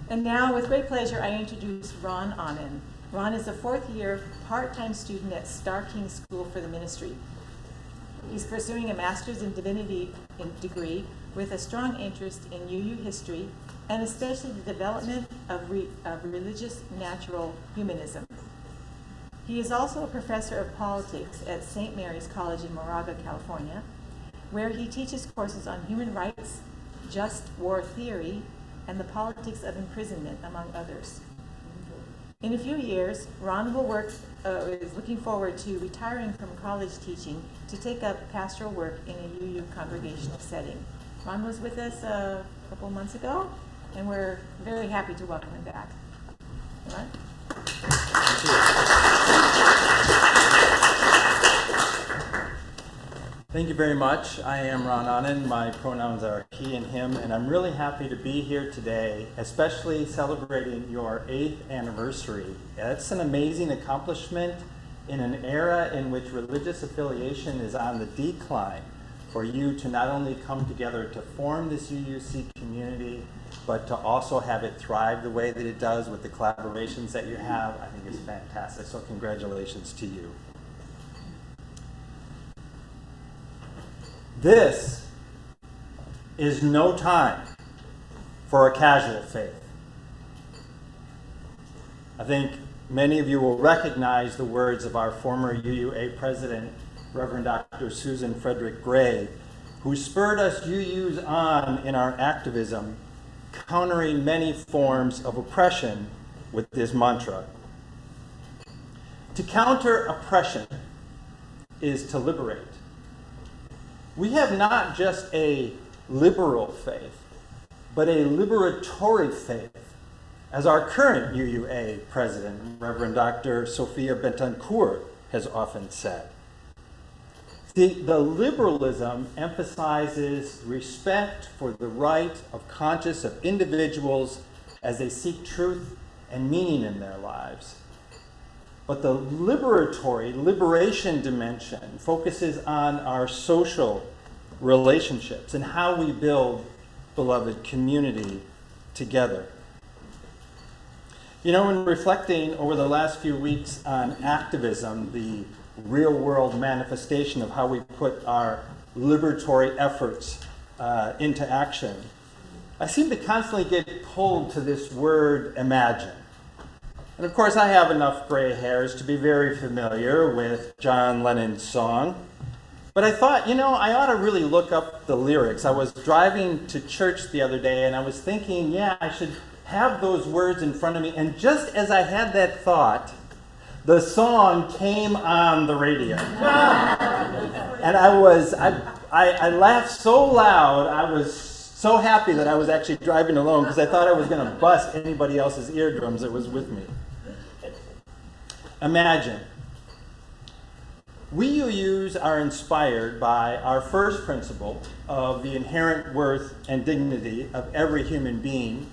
And now, with great pleasure, I introduce Ron Ahnen. Ron is a fourth-year part-time student at Star King School for the Ministry. He's pursuing a Master's in Divinity degree with a strong interest in UU history and especially the development of religious natural humanism. He is also a professor of politics at St. Mary's College in Moraga, California, where he teaches courses on human rights, just war theory, and the politics of imprisonment, among others. In a few years, Ron is looking forward to retiring from college teaching to take up pastoral work in a UU congregational setting. Ron was with us a couple months ago, and we're very happy to welcome him back. Ron? Thank you. Thank you very much. I am Ron Ahnen. My pronouns are he and him, and I'm really happy to be here today, especially celebrating your 8th anniversary. It's an amazing accomplishment in an era in which religious affiliation is on the decline. For you to not only come together to form this UUC community, but to also have it thrive the way that it does with the collaborations that you have, I think is fantastic. So congratulations to you. This is no time for a casual faith. I think many of you will recognize the words of our former UUA president, Reverend Dr. Susan Frederick Gray, who spurred us UUs on in our activism, countering many forms of oppression with this mantra. To counter oppression is to liberate. We have not just a liberal faith, but a liberatory faith, as our current UUA president, Reverend Dr. Sophia Betancourt, has often said. The liberalism emphasizes respect for the right of conscience of individuals as they seek truth and meaning in their lives. But the liberation dimension focuses on our social relationships and how we build beloved community together. You know, in reflecting over the last few weeks on activism, the real-world manifestation of how we put our liberatory efforts into action, I seem to constantly get pulled to this word imagine. And of course, I have enough gray hairs to be very familiar with John Lennon's song. But I thought, you know, I ought to really look up the lyrics. I was driving to church the other day, and I was thinking, yeah, I should have those words in front of me. And just as I had that thought, the song came on the radio. And I laughed so loud, I was so happy that I was actually driving alone because I thought I was going to bust anybody else's eardrums that was with me. Imagine. We UUs are inspired by our first principle of the inherent worth and dignity of every human being,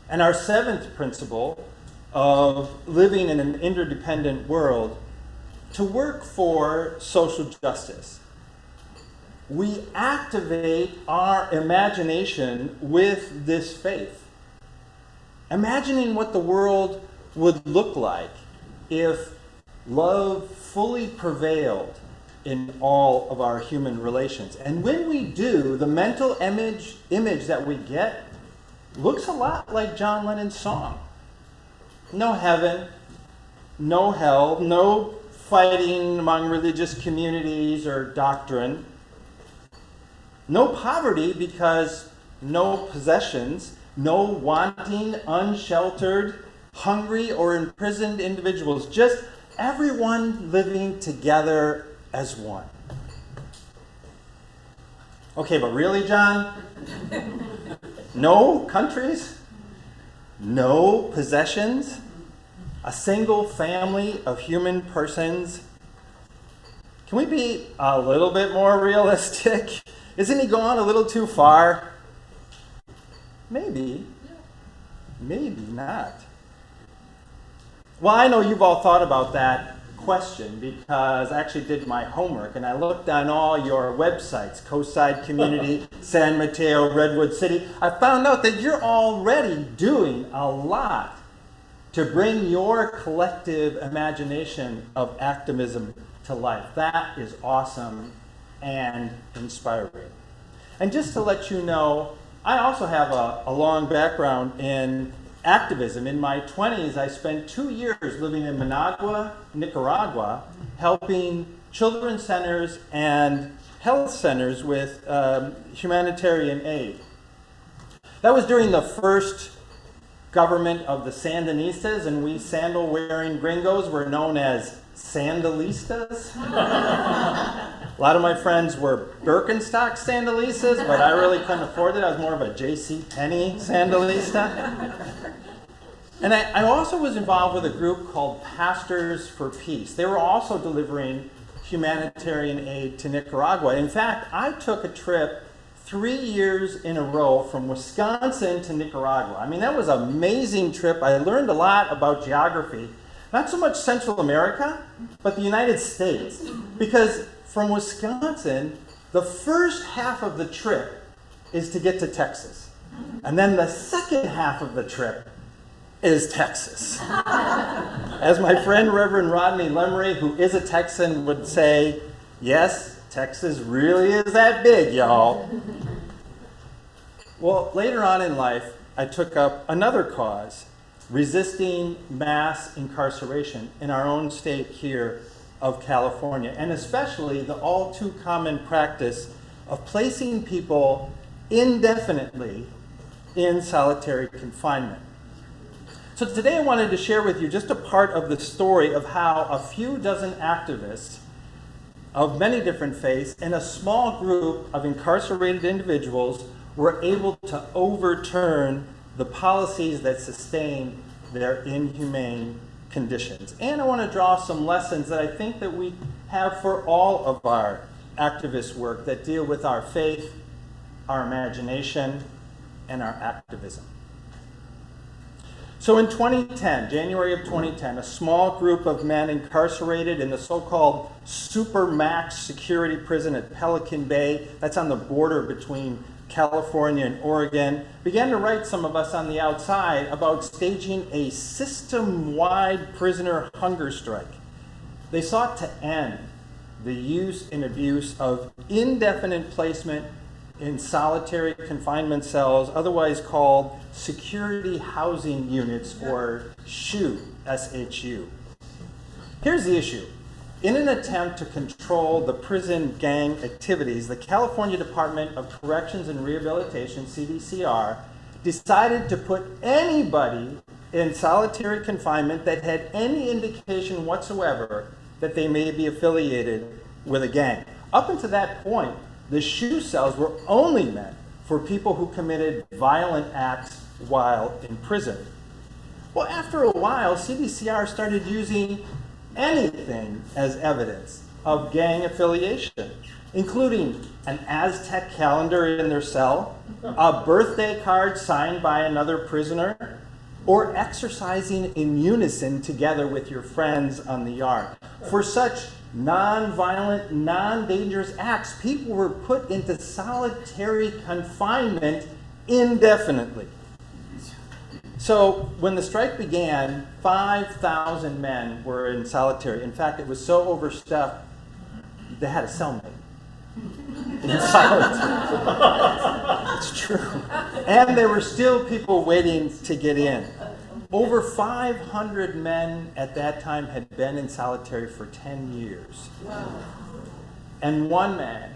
and our 7th principle of living in an interdependent world to work for social justice. We activate our imagination with this faith, imagining what the world would look like if love fully prevailed in all of our human relations. And when we do, the mental image that we get looks a lot like John Lennon's song. No heaven, no hell, no fighting among religious communities or doctrine. No poverty because no possessions, no wanting, unsheltered, hungry, or imprisoned individuals. Just everyone living together as one. Okay, but really, John? No countries? No possessions? A single family of human persons? Can we be a little bit more realistic? Isn't he going a little too far? Maybe. Maybe not. Well, I know you've all thought about that question because I actually did my homework and I looked on all your websites, Coastside Community, San Mateo, Redwood City. I found out that you're already doing a lot to bring your collective imagination of activism to life. That is awesome and inspiring. And just to let you know, I also have a long background in activism. In my 20s, I spent 2 years living in Managua, Nicaragua, helping children's centers and health centers with humanitarian aid. That was during the first government of the Sandinistas, and we sandal-wearing gringos were known as Sandilistas. A lot of my friends were Birkenstock Sandilistas, but I really couldn't afford it. I was more of a J.C. Penney Sandalista. And I also was involved with a group called Pastors for Peace. They were also delivering humanitarian aid to Nicaragua. In fact, I took a trip 3 years in a row from Wisconsin to Nicaragua. I mean, that was an amazing trip. I learned a lot about geography. Not so much Central America, but the United States. Because from Wisconsin, the first half of the trip is to get to Texas. And then the second half of the trip is Texas. As my friend Reverend Rodney Lemery, who is a Texan, would say, yes, Texas really is that big, y'all. Well, later on in life, I took up another cause, resisting mass incarceration in our own state here of California, and especially the all too common practice of placing people indefinitely in solitary confinement. So today I wanted to share with you just a part of the story of how a few dozen activists of many different faiths and a small group of incarcerated individuals were able to overturn the policies that sustain their inhumane conditions. And I want to draw some lessons that I think that we have for all of our activist work that deal with our faith, our imagination, and our activism. So in 2010, January of 2010, a small group of men incarcerated in the so-called Supermax security prison at Pelican Bay, that's on the border between California and Oregon, began to write some of us on the outside about staging a system-wide prisoner hunger strike. They sought to end the use and abuse of indefinite placement in solitary confinement cells, otherwise called security housing units, or SHU, S-H-U. Here's the issue. In an attempt to control the prison gang activities, the California Department of Corrections and Rehabilitation, CDCR, decided to put anybody in solitary confinement that had any indication whatsoever that they may be affiliated with a gang. Up until that point, the SHU cells were only meant for people who committed violent acts while in prison. Well, after a while, CDCR started using anything as evidence of gang affiliation, including an Aztec calendar in their cell, a birthday card signed by another prisoner, or exercising in unison together with your friends on the yard. For such non-violent, non-dangerous acts, people were put into solitary confinement indefinitely. So when the strike began, 5,000 men were in solitary. In fact, it was so overstuffed, they had a cellmate in solitary. It's true. And there were still people waiting to get in. Over 500 men at that time had been in solitary for 10 years. Wow. And one man,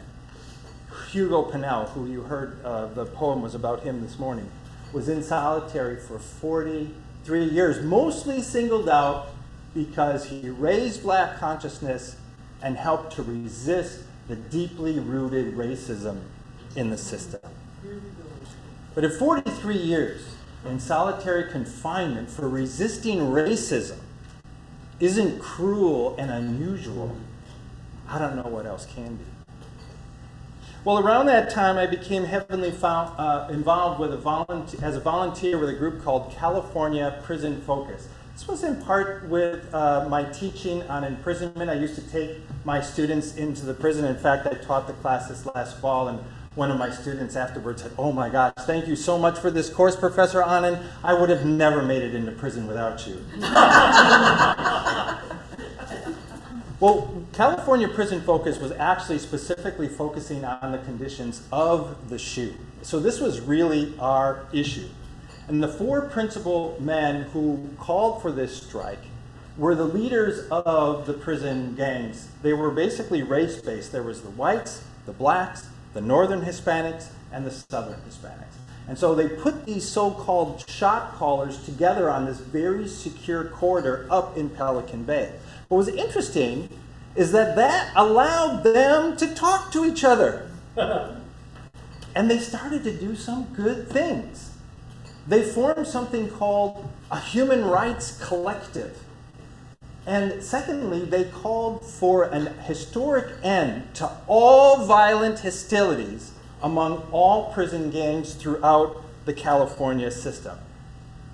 Hugo Pinnell, who you heard the poem was about him this morning, was in solitary for 43 years, mostly singled out because he raised black consciousness and helped to resist the deeply rooted racism in the system. But at 43 years in solitary confinement for resisting racism isn't cruel and unusual, I don't know what else can be. Well, around that time, I became heavily involved with as a volunteer with a group called California Prison Focus. This was in part with my teaching on imprisonment. I used to take my students into the prison. In fact, I taught the class this last fall, and one of my students afterwards said, "Oh my gosh, thank you so much for this course, Professor Ahnen. I would have never made it into prison without you." Well, California Prison Focus was actually specifically focusing on the conditions of the SHU. So this was really our issue. And the four principal men who called for this strike were the leaders of the prison gangs. They were basically race-based. There was the whites, the blacks, the northern Hispanics, and the southern Hispanics. And so they put these so-called shot callers together on this very secure corridor up in Pelican Bay. What was interesting is that allowed them to talk to each other. And they started to do some good things. They formed something called a human rights collective. And secondly, they called for an historic end to all violent hostilities among all prison gangs throughout the California system.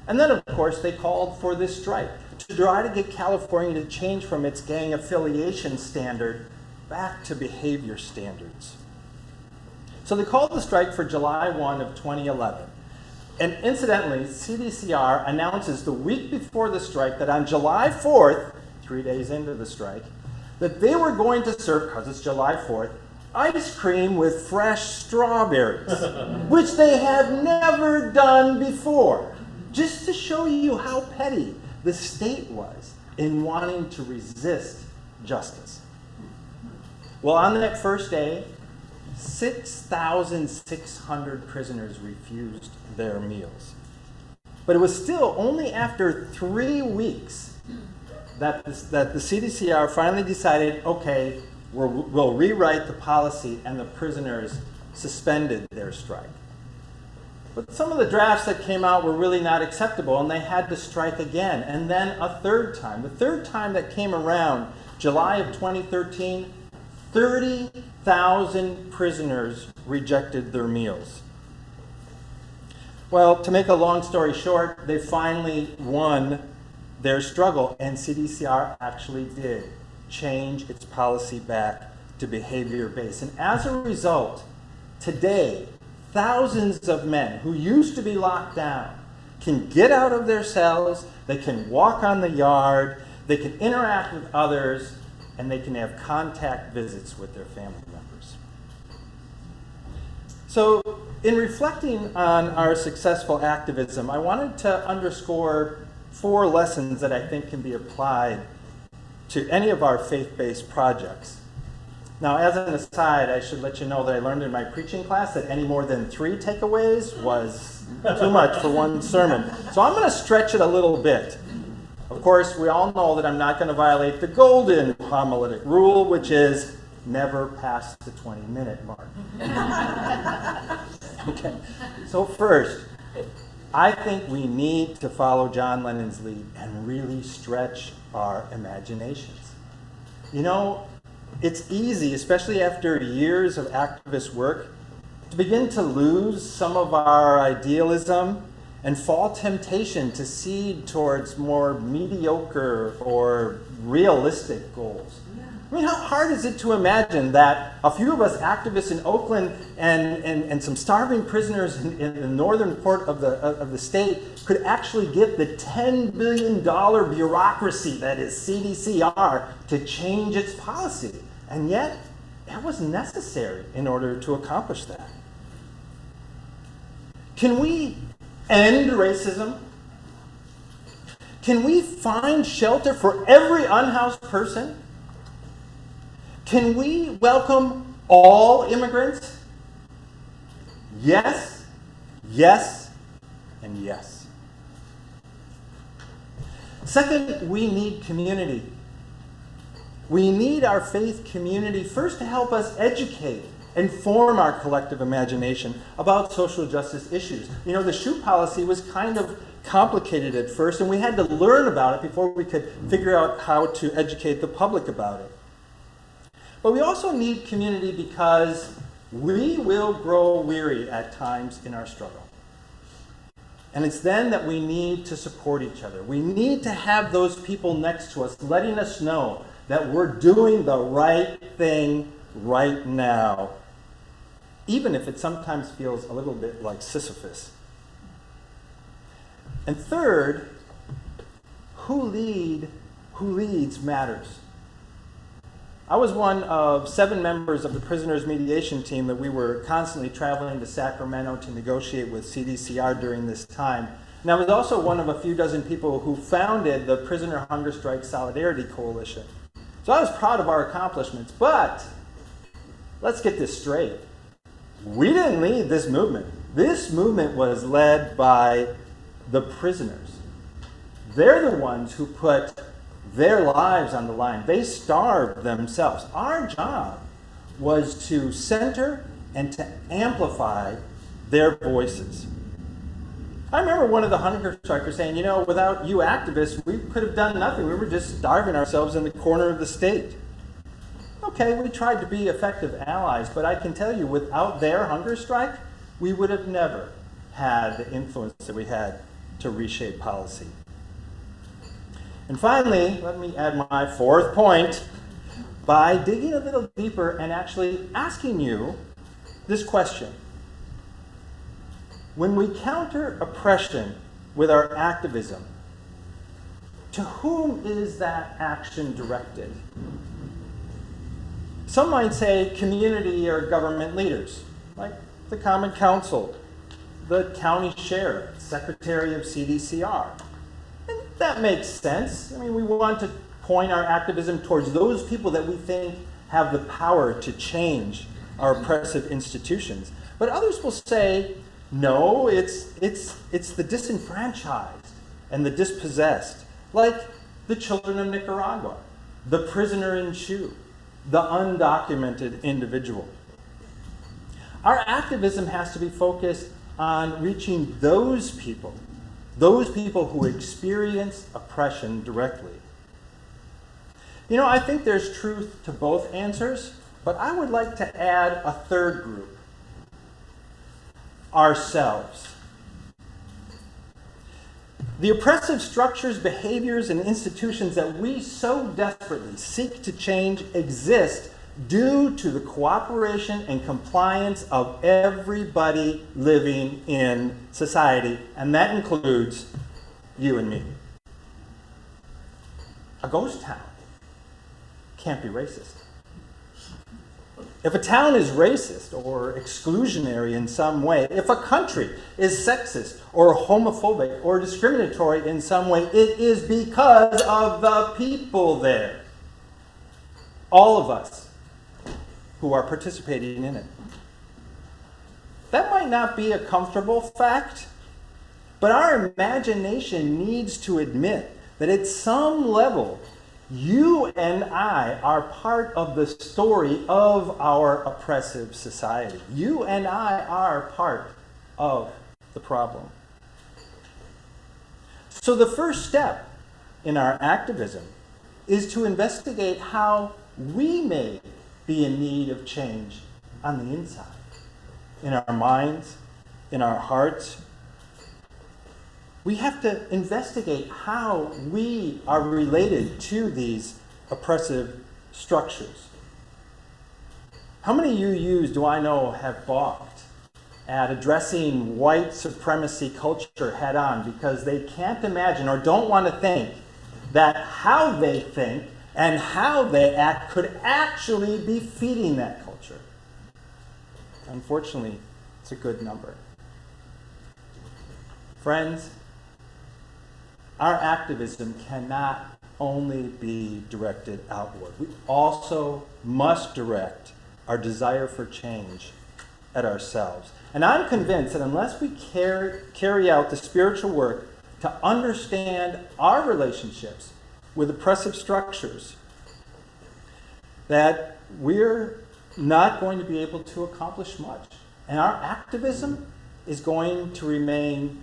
And then, of course, they called for this strike to try to get California to change from its gang affiliation standard back to behavior standards. So they called the strike for July 1 of 2011. And incidentally, CDCR announces the week before the strike that on July 4th, 3 days into the strike, that they were going to serve, because it's July 4th, ice cream with fresh strawberries, which they have never done before, just to show you how petty the state was in wanting to resist justice. Well, on that first day, 6,600 prisoners refused their meals. But it was still only after 3 weeks that the CDCR finally decided, okay, we'll rewrite the policy, and the prisoners suspended their strike. But some of the drafts that came out were really not acceptable, and they had to strike again, and then a third time. The third time that came around, July of 2013, 30,000 prisoners rejected their meals. Well, to make a long story short, they finally won their struggle, and CDCR actually did change its policy back to behavior-based. And as a result, today, thousands of men who used to be locked down can get out of their cells, they can walk on the yard, they can interact with others, and they can have contact visits with their family members. So, in reflecting on our successful activism, I wanted to underscore 4 lessons that I think can be applied to any of our faith-based projects. Now, as an aside, I should let you know that I learned in my preaching class that any more than 3 takeaways was too much for one sermon. So I'm going to stretch it a little bit. Of course, we all know that I'm not going to violate the golden homiletic rule, which is never past the 20-minute mark. Okay. So first, I think we need to follow John Lennon's lead and really stretch our imaginations. You know, it's easy, especially after years of activist work, to begin to lose some of our idealism and fall temptation to cede towards more mediocre or realistic goals. I mean, how hard is it to imagine that a few of us activists in Oakland and some starving prisoners in the northern part of the state could actually get the $10 billion bureaucracy that is CDCR to change its policy? And yet, that was necessary in order to accomplish that. Can we end racism? Can we find shelter for every unhoused person? Can we welcome all immigrants? Yes, yes, and yes. Second, we need community. We need our faith community first to help us educate and form our collective imagination about social justice issues. You know, the SHU policy was kind of complicated at first, and we had to learn about it before we could figure out how to educate the public about it. But we also need community because we will grow weary at times in our struggle. And it's then that we need to support each other. We need to have those people next to us letting us know that we're doing the right thing right now, even if it sometimes feels a little bit like Sisyphus. And third, who leads matters. I was one of 7 members of the prisoners' mediation team that we were constantly traveling to Sacramento to negotiate with CDCR during this time. And I was also one of a few dozen people who founded the Prisoner Hunger Strike Solidarity Coalition. So I was proud of our accomplishments, but let's get this straight. We didn't lead this movement. This movement was led by the prisoners. They're the ones who put their lives on the line. They starved themselves. Our job was to center and to amplify their voices. I remember one of the hunger strikers saying, without you activists, we could have done nothing. We were just starving ourselves in the corner of the state. Okay, we tried to be effective allies, but I can tell you, without their hunger strike, we would have never had the influence that we had to reshape policy. And finally, let me add my 4th point by digging a little deeper and actually asking you this question. When we counter oppression with our activism, to whom is that action directed? Some might say community or government leaders, like the Common Council, the county sheriff, secretary of CDCR. And that makes sense. We want to point our activism towards those people that we think have the power to change our oppressive institutions. But others will say, no, it's the disenfranchised and the dispossessed, like the children of Nicaragua, the prisoner in Chu, the undocumented individual. Our activism has to be focused on reaching those people who experience oppression directly. I think there's truth to both answers, but I would like to add a third group: ourselves. The oppressive structures, behaviors, and institutions that we so desperately seek to change exist due to the cooperation and compliance of everybody living in society, and that includes you and me. A ghost town can't be racist. If a town is racist or exclusionary in some way, if a country is sexist or homophobic or discriminatory in some way, it is because of the people there. All of us who are participating in it. That might not be a comfortable fact, but our imagination needs to admit that at some level, you and I are part of the story of our oppressive society. You and I are part of the problem. So the first step in our activism is to investigate how we may be in need of change on the inside, in our minds, in our hearts. We have to investigate how we are related to these oppressive structures. How many UUs do I know have balked at addressing white supremacy culture head on because they can't imagine or don't want to think that how they think and how they act could actually be feeding that culture? Unfortunately, it's a good number. Friends, our activism cannot only be directed outward. We also must direct our desire for change at ourselves. And I'm convinced that unless we carry out the spiritual work to understand our relationships with oppressive structures, that we're not going to be able to accomplish much. And our activism is going to remain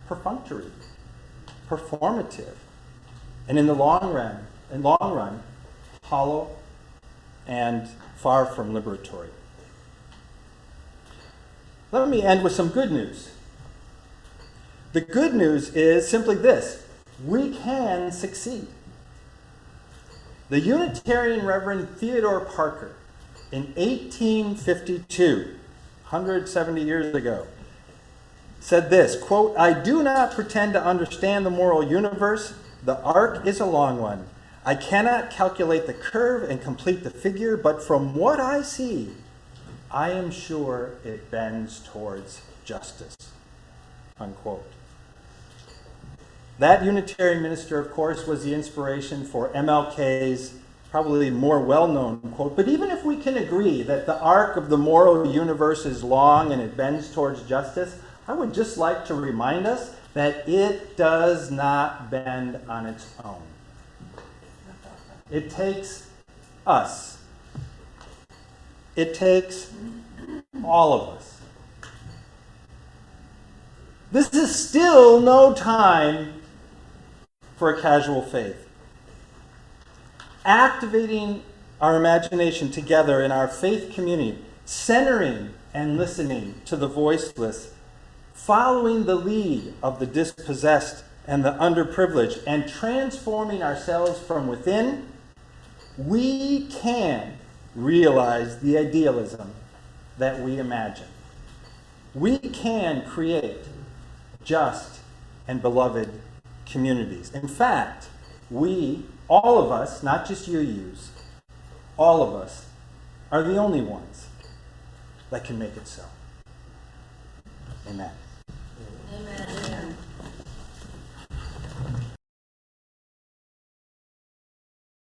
perfunctory, performative, and in the long run, hollow and far from liberatory. Let me end with some good news. The good news is simply this: we can succeed. The Unitarian Reverend Theodore Parker, in 1852, 170 years ago, said this, quote, "I do not pretend to understand the moral universe. The arc is a long one. I cannot calculate the curve and complete the figure, but from what I see, I am sure it bends towards justice," unquote. That Unitarian minister, of course, was the inspiration for MLK's probably more well-known quote. But even if we can agree that the arc of the moral universe is long and it bends towards justice, I would just like to remind us that it does not bend on its own. It takes us. It takes all of us. This is still no time for a casual faith. Activating our imagination together in our faith community, centering and listening to the voiceless, following the lead of the dispossessed and the underprivileged, and transforming ourselves from within, we can realize the idealism that we imagine. We can create just and beloved communities. In fact, we, all of us, not just UUs, all of us, are the only ones that can make it so. Amen. Amen.